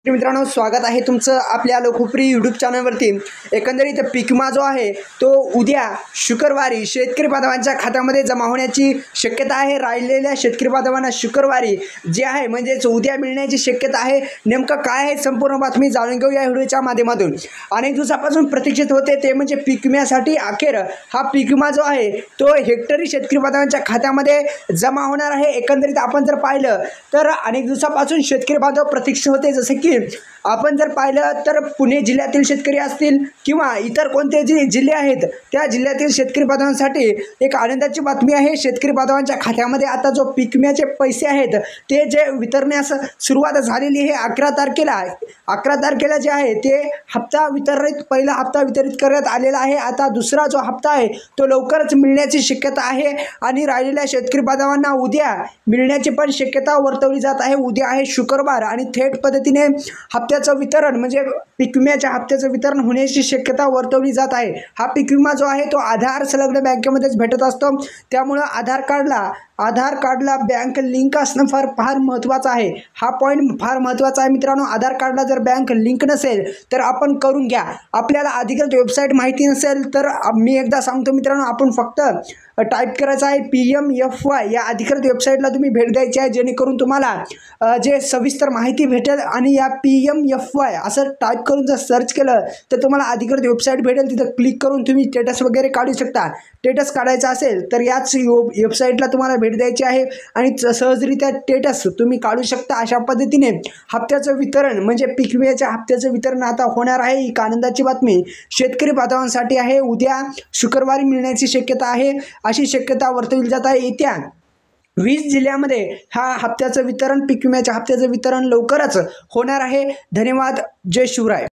मित्रांनो, स्वागत आहे तुमचं आपल्या लोकप्रिय यूट्यूब चॅनलवरती। एकंदरीत पीक विमा जो आहे तो उद्या शुक्रवारी शेतकरी बांधवांच्या खात्यामध्ये जमा होण्याची शक्यता आहे। राहिलेल्या शेतकरी बांधवांना शुक्रवारी जे आहे म्हणजेच उद्या मिळण्याची शक्यता आहे। नेमकं काय आहे संपूर्ण बातमी जाणून घेऊया व्हिडिओच्या माध्यमातून। अनेक दिवसापासून प्रतीक्षित होते ते म्हणजे पीक विम्यासाठी अखेर हा पीक विमा जो आहे तो हेक्टरी शेतकरी बांधवांच्या खात्यामध्ये जमा होणार आहे। एकंदरीत आपण जर पाहिलं तर अनेक दिवसापासून शेतकरी बांधव प्रतीक्षित होते, जसे की आपण जर पाहिलं तर पुणे जिल्ह्यातील शेतकरी असतील किंवा इतर कोणते जिल्हे आहेत त्या जिल्ह्यातील शेतकरी बांधवांसाठी एक आनंदाची बातमी आहे। शेतकरी बांधवांच्या खात्यामध्ये आता जो पीक विम्याचे पैसे आहेत ते जे वितरण्यास सुरुवात झालेली आहे 11 तारखेला जे आहे ते हप्ता वितरित पहिला हप्ता वितरित करण्यात आलेला आहे। आता दुसरा जो हप्ता आहे तो लवकरच मिळण्याची शक्यता आहे आणि राहिलेल्या शेतकरी बांधवांना उद्या मिळण्याची पण शक्यता वर्तवली जात आहे। उद्या आहे शुक्रवार आणि थेट पद्धतीने हप्त्याचं वितरण म्हणजे पीक विम्याच्या हप्त्याचं वितरण होण्याची शक्यता वर्तवली जात आहे। हा पीक विमा जो आहे तो आधार संलग्न बँकेमध्येच भेटत असतो, त्यामुळे आधार कार्डला बँक लिंक असणं फार महत्त्वाचं आहे। हा पॉईंट फार महत्त्वाचा आहे मित्रांनो। आधार कार्डला जर बँक लिंक नसेल तर आपण करून घ्या। आपल्याला अधिकृत वेबसाईट माहिती नसेल तर मी एकदा सांगतो मित्रांनो, आपण फक्त टाईप करायचं आहे PMFY या अधिकृत वेबसाईटला तुम्ही भेट द्यायची आहे, जेणेकरून तुम्हाला जे सविस्तर माहिती भेटेल। आणि या PMFY असं टाईप करून जर सर्च केलं तर तुम्हाला अधिकृत वेबसाईट भेटेल, तिथं क्लिक करून तुम्ही स्टेटस वगैरे काढू शकता। स्टेटस काढायचा असेल तर याच वेबसाईटला तुम्हाला भेट द्यायची आहे आणि सहजरित्या स्टेटस तुम्ही काढू शकता। अशा पद्धतीने हप्त्याचं वितरण म्हणजे पीक विम्याच्या हप्त्याचं वितरण आता होणार आहे। ही आनंदाची बातमी शेतकरी बांधवांसाठी आहे। उद्या शुक्रवारी मिळण्याची शक्यता आहे, अशी शक्यता वर्तवली जात आहे। येत्या 20 जिल्ह्यामध्ये हा हप्त्याचं वितरण पीक विम्याच्या हप्त्याचं वितरण लवकरच होणार आहे। धन्यवाद। जय शिवराय।